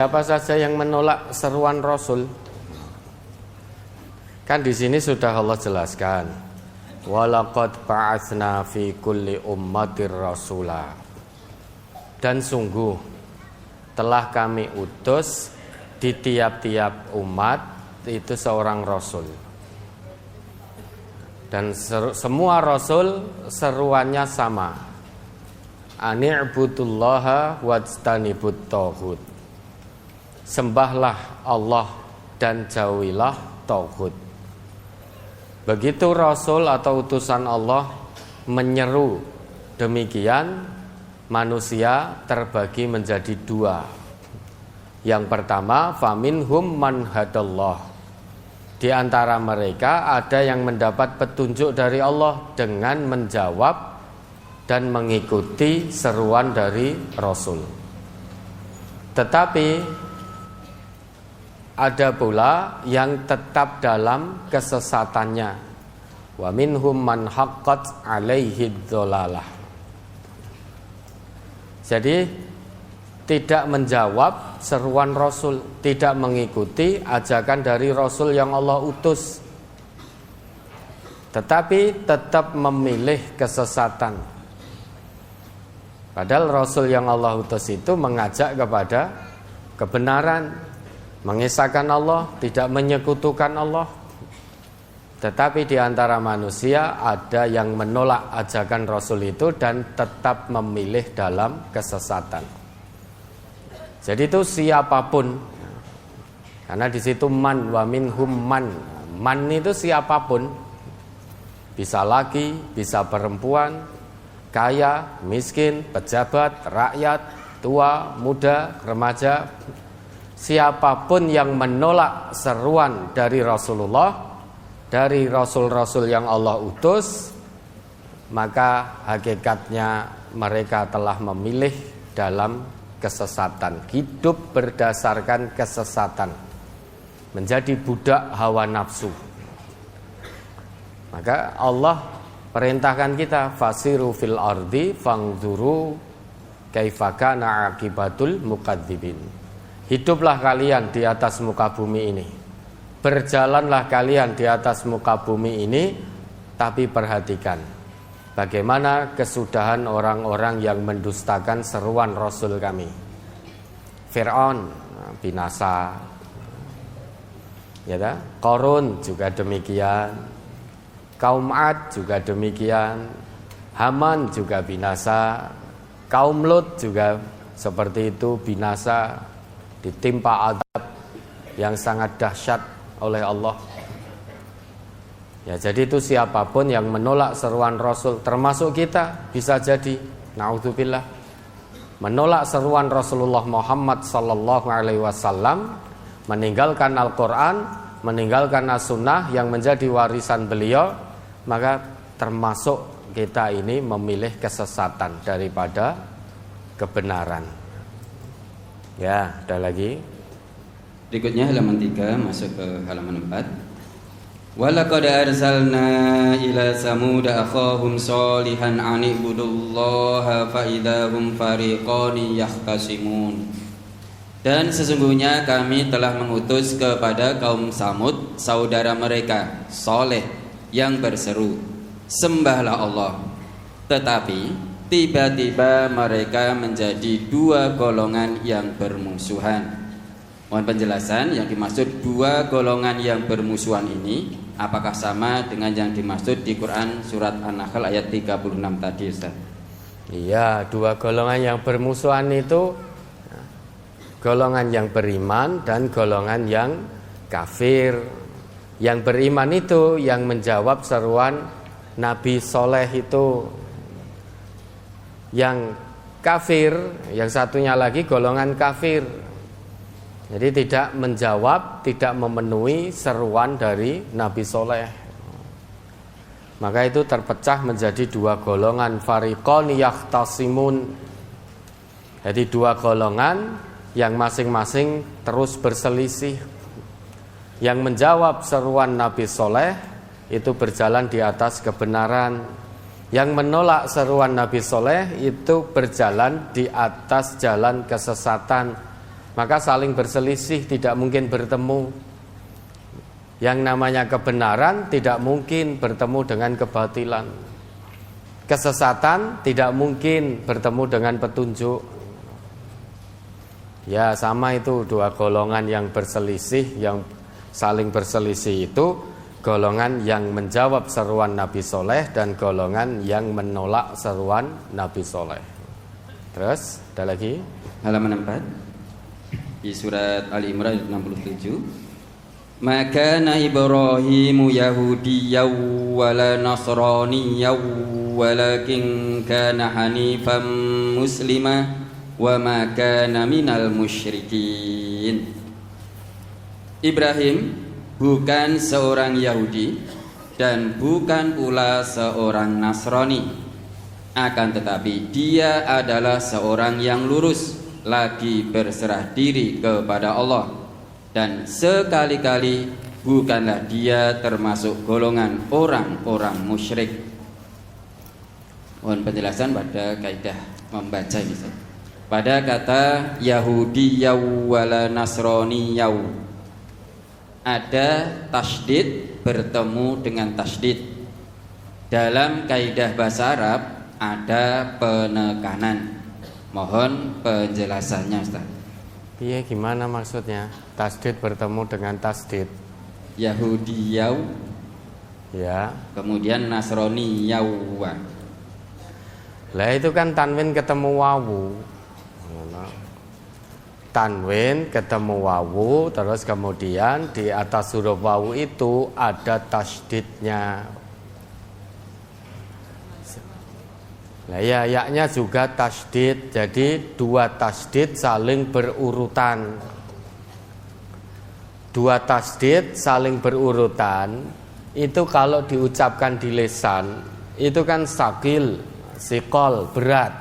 Siapa saja yang menolak seruan Rasul? Kan di sini sudah Allah jelaskan. Walaqad ba'atsna fi kulli ummatir rasula. Dan sungguh telah kami utus di tiap-tiap umat itu seorang rasul. Dan semua rasul seruannya sama. Ani'budullaha wajtanibut taghut. Sembahlah Allah dan jauhilah tauhid. Begitu Rasul atau utusan Allah menyeru demikian, manusia terbagi menjadi dua. Yang pertama, faminhum man hadallah. Di antara mereka ada yang mendapat petunjuk dari Allah dengan menjawab dan mengikuti seruan dari Rasul. Tetapi ada pula yang tetap dalam kesesatannya. Wa minhum man haqqat alaihi dhalalah. Jadi tidak menjawab seruan Rasul, tidak mengikuti ajakan dari Rasul yang Allah utus, tetapi tetap memilih kesesatan. Padahal Rasul yang Allah utus itu mengajak kepada kebenaran, mengesahkan Allah, tidak menyekutukan Allah. Tetapi di antara manusia ada yang menolak ajakan Rasul itu dan tetap memilih dalam kesesatan. Jadi itu siapapun, karena di situ man wa minhum man. Man itu siapapun, bisa laki, bisa perempuan, kaya, miskin, pejabat, rakyat, tua, muda, remaja. Siapapun yang menolak seruan dari Rasulullah, dari Rasul-Rasul yang Allah utus, maka hakikatnya mereka telah memilih dalam kesesatan, hidup berdasarkan kesesatan, menjadi budak hawa nafsu. Maka Allah perintahkan kita, fasiru fil ardi fangzuru kaifa kana aqibatul mukadzibin. Hiduplah kalian di atas muka bumi ini, berjalanlah kalian di atas muka bumi ini, tapi perhatikan bagaimana kesudahan orang-orang yang mendustakan seruan Rasul kami. Fir'aun binasa, ya tak? Qarun juga demikian, kaum Ad juga demikian, Haman juga binasa, kaum Lut juga seperti itu binasa, ditimpa azab yang sangat dahsyat oleh Allah. Ya, jadi itu siapapun yang menolak seruan Rasul, termasuk kita, bisa jadi naudzubillah menolak seruan Rasulullah Muhammad sallallahu alaihi wasallam, meninggalkan Al-Qur'an, meninggalkan As-Sunnah yang menjadi warisan beliau, maka termasuk kita ini memilih kesesatan daripada kebenaran. Ya, ada lagi. Berikutnya halaman 3 masuk ke halaman 4. Walaqad arsalna ila samud akhahum shalihan an ibudullaha fa idahum fariqani yahtasimun. Dan sesungguhnya kami telah mengutus kepada kaum Samud saudara mereka Saleh yang berseru, sembahlah Allah. Tetapi tiba-tiba mereka menjadi dua golongan yang bermusuhan. Mohon penjelasan, yang dimaksud dua golongan yang bermusuhan ini apakah sama dengan yang dimaksud di Quran surat An-Nahl ayat 36 tadi, Ustaz? Iya, dua golongan yang bermusuhan itu golongan yang beriman dan golongan yang kafir. Yang beriman itu yang menjawab seruan Nabi Soleh itu. Yang kafir, yang satunya lagi golongan kafir, jadi tidak menjawab, tidak memenuhi seruan dari Nabi Soleh. Maka itu terpecah menjadi dua golongan, fariqon yahtasimun. Jadi dua golongan yang masing-masing terus berselisih. Yang menjawab seruan Nabi Soleh itu berjalan di atas kebenaran. Yang menolak seruan Nabi Soleh itu berjalan di atas jalan kesesatan. maka saling berselisih, tidak mungkin bertemu. Yang namanya kebenaran tidak mungkin bertemu dengan kebatilan. Kesesatan tidak mungkin bertemu dengan petunjuk. Ya sama itu dua golongan yang berselisih, yang saling berselisih itu golongan yang menjawab seruan Nabi Soleh dan golongan yang menolak seruan Nabi Soleh. Terus ada lagi halaman 4 di surat Ali Imran 67. Maka Ibrahimu Yahudiyyaw wala Nasraniyyaw walakin kana hanifan muslimah wa ma kana minal musyrikin. Ibrahim bukan seorang Yahudi dan bukan pula seorang Nasrani, akan tetapi dia adalah seorang yang lurus, lagi berserah diri kepada Allah, dan sekali-kali bukanlah dia termasuk golongan orang-orang musyrik. Mohon penjelasan pada kaidah membaca ini. Pada kata Yahudiyyaw wala Nasraniyaw ada tasydid bertemu dengan tasydid. Dalam kaidah bahasa Arab ada penekanan. Mohon penjelasannya, Ustaz. Iya, gimana maksudnya? Tasydid bertemu dengan tasydid. Yahudiyyaw, ya. Kemudian Nasraniyaw. Lah itu kan tanwin ketemu wawu. Tanwin ketemu wawu, terus kemudian di atas huruf wawu itu ada tasydidnya. Nah ya, yaknya juga tasydid. Jadi dua tasydid saling berurutan. Dua tasydid saling berurutan itu kalau diucapkan di lisan itu kan sakil, sikol, berat.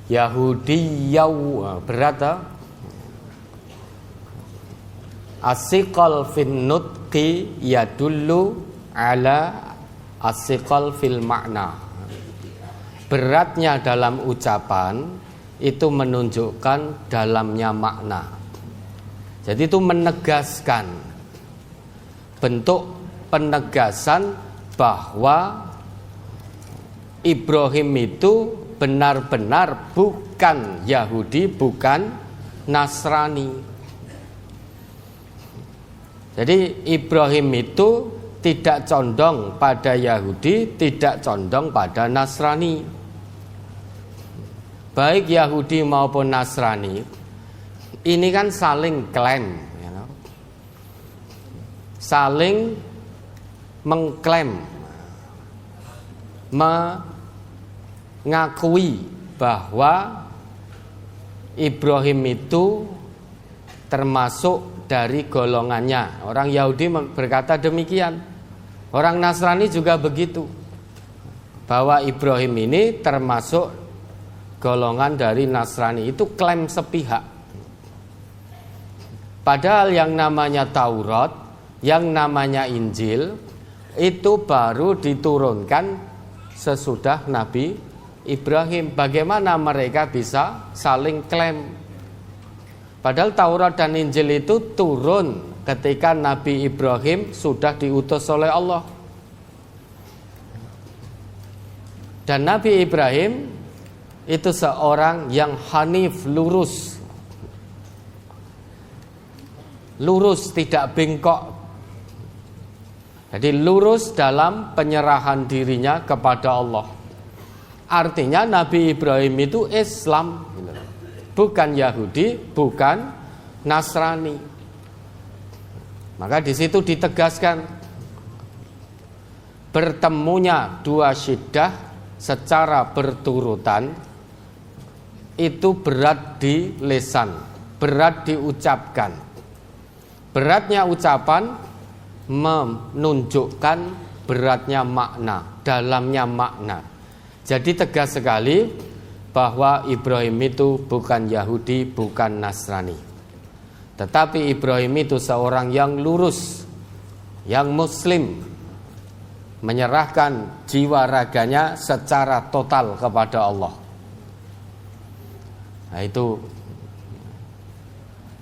Yahudiyyaw berat tak? As-siqal fin nutqi yadullu ala as-siqal fil makna. Beratnya dalam ucapan itu menunjukkan dalamnya makna. Jadi itu menegaskan, bentuk penegasan bahwa Ibrahim itu benar-benar bukan Yahudi, bukan Nasrani. Jadi Ibrahim itu tidak condong pada Yahudi, tidak condong pada Nasrani. Baik Yahudi maupun Nasrani ini kan saling klaim, saling mengklaim, mengakui bahwa Ibrahim itu termasuk dari golongannya. Orang Yahudi berkata demikian, orang Nasrani juga begitu, bahwa Ibrahim ini termasuk golongan dari Nasrani. Itu klaim sepihak. Padahal yang namanya Taurat, yang namanya Injil itu baru diturunkan sesudah Nabi Ibrahim. Bagaimana mereka bisa saling klaim? Padahal Taurat dan Injil itu turun ketika Nabi Ibrahim sudah diutus oleh Allah. Dan Nabi Ibrahim itu seorang yang hanif, lurus. Lurus, tidak bengkok. Jadi lurus dalam penyerahan dirinya kepada Allah. Artinya Nabi Ibrahim itu Islam, bukan Yahudi, bukan Nasrani. Maka di situ ditegaskan bertemunya dua syiddah secara berturutan itu berat di lisan, berat diucapkan. Beratnya ucapan menunjukkan beratnya makna, dalamnya makna. Jadi tegas sekali bahwa Ibrahim itu bukan Yahudi, bukan Nasrani. Tetapi Ibrahim itu seorang yang lurus, yang muslim, menyerahkan jiwa raganya secara total kepada Allah. Nah itu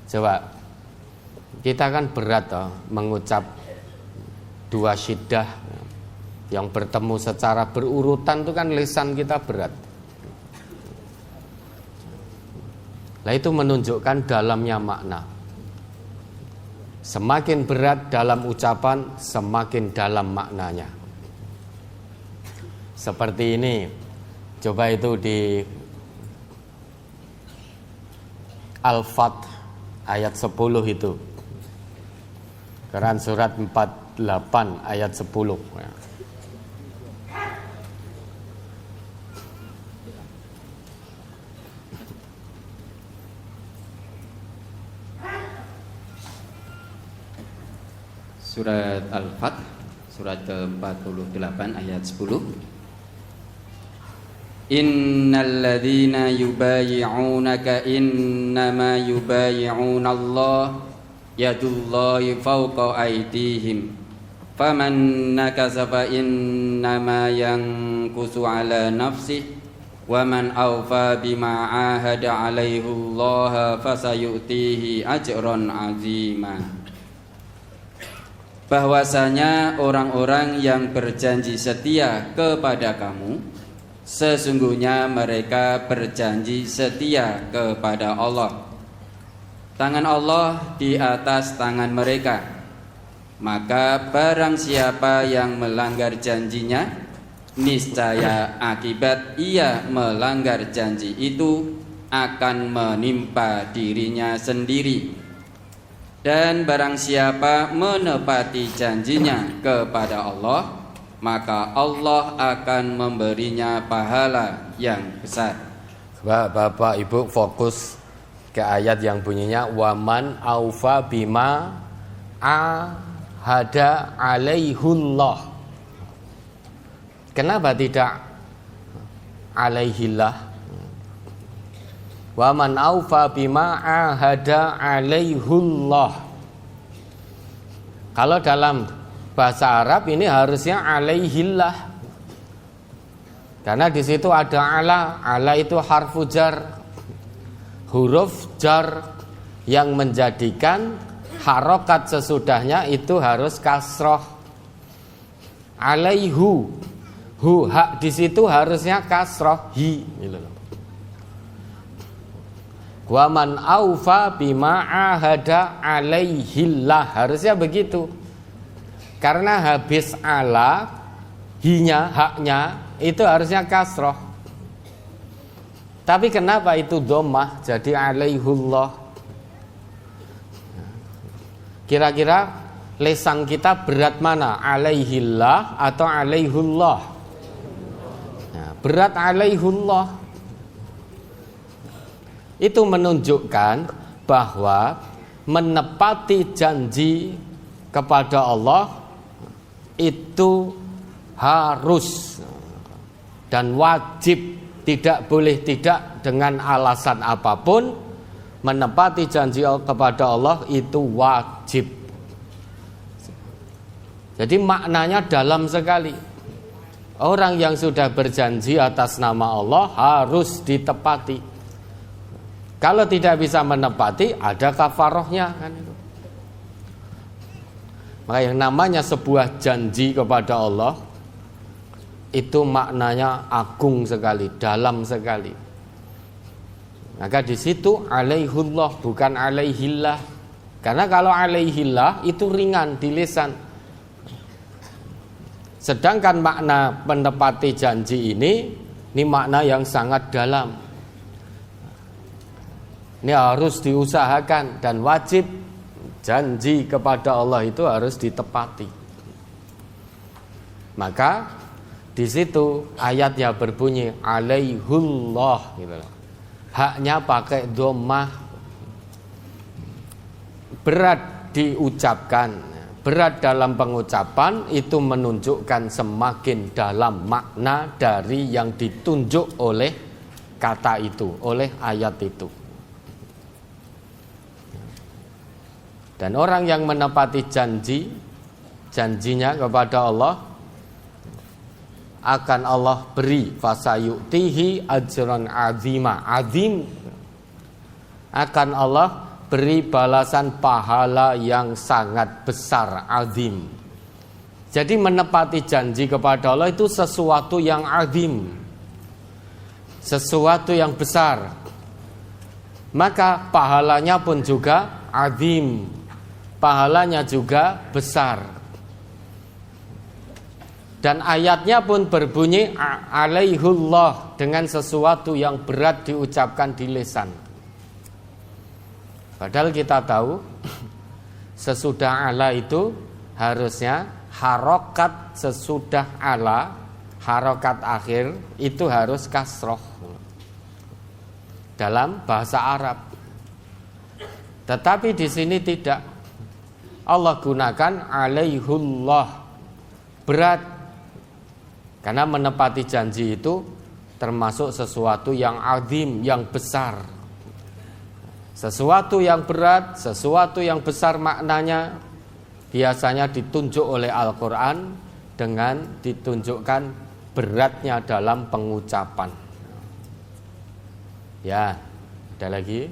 Coba kita kan berat toh mengucap dua syiddah yang bertemu secara berurutan, itu kan lisan kita berat. Nah itu menunjukkan dalamnya makna. Semakin berat dalam ucapan, semakin dalam maknanya. Seperti ini. Coba itu di Al-Fath ayat 10 itu. Quran surat 48 ayat 10. Surat Al-Fath, surat ke-48 ayat 10. Innal ladzina yubayyi'unaka innama yubayyi'una Allah yadullahi fawqa aydihim faman nakasa fa innama yankusu ala nafsihi wa man awfa bima ahada alaihi Allah fasayu'tihi ajran 'azima. Bahwasanya orang-orang yang berjanji setia kepada kamu, sesungguhnya mereka berjanji setia kepada Allah. Tangan Allah di atas tangan mereka. Maka barang siapa yang melanggar janjinya, niscaya akibat ia melanggar janji itu akan menimpa dirinya sendiri. Dan barang siapa menepati janjinya kepada Allah, maka Allah akan memberinya pahala yang besar. Bapak Ibu fokus ke ayat yang bunyinya waman aufa bima ahada alaihullah. Kenapa tidak alaihillah? Waman aufa bima ahada alaihullah. Kalau dalam bahasa Arab ini harusnya alaihillah. Karena di situ ada ala. Ala itu harfu jar, huruf jar yang menjadikan harokat sesudahnya itu harus kasroh. Alaihu, hu hak di situ harusnya kasroh hi. Wa man aufa bima ahada alaihillah, harusnya begitu. Karena habis ala, hinya, haknya itu harusnya kasroh. Tapi kenapa itu dhammah jadi alaihullah? Kira-kira lisan kita berat mana? Alaihillah atau alaihullah? Nah, berat alaihullah. Itu menunjukkan bahwa menepati janji kepada Allah itu harus dan wajib, tidak boleh tidak dengan alasan apapun. Menepati janji kepada Allah itu wajib. Jadi maknanya dalam sekali. Orang yang sudah berjanji atas nama Allah harus ditepati. Kalau tidak bisa menepati, ada kafarohnya kan itu. Maka yang namanya sebuah janji kepada Allah itu maknanya agung sekali, dalam sekali. Maka di situ alaihullah bukan alaihillah. Karena kalau alaihillah itu ringan di lisan. Sedangkan makna menepati janji ini makna yang sangat dalam. Ini harus diusahakan dan wajib. Janji kepada Allah itu harus ditepati. Maka di situ ayatnya berbunyi alaihullah gitu. Haknya pakai dhammah. Berat diucapkan, berat dalam pengucapan itu menunjukkan semakin dalam makna dari yang ditunjuk oleh kata itu, oleh ayat itu. Dan orang yang menepati janjinya kepada Allah akan Allah beri fasayu'tihi ajran azima. Azim akan Allah beri balasan pahala yang sangat besar, azim. Jadi menepati janji kepada Allah itu sesuatu yang azim, sesuatu yang besar. Maka pahalanya pun juga azim, pahalanya juga besar. Dan ayatnya pun berbunyi alaihullah, dengan sesuatu yang berat diucapkan di lisan. Padahal kita tahu sesudah ala itu harusnya harokat sesudah ala, harokat akhir itu harus kasroh dalam bahasa Arab. Tetapi di sini tidak. Allah gunakan alaihullah, berat. Karena menepati janji itu termasuk sesuatu yang azim, yang besar. Sesuatu yang berat, sesuatu yang besar maknanya biasanya ditunjuk oleh Al-Quran dengan ditunjukkan beratnya dalam pengucapan. Ya, ada lagi?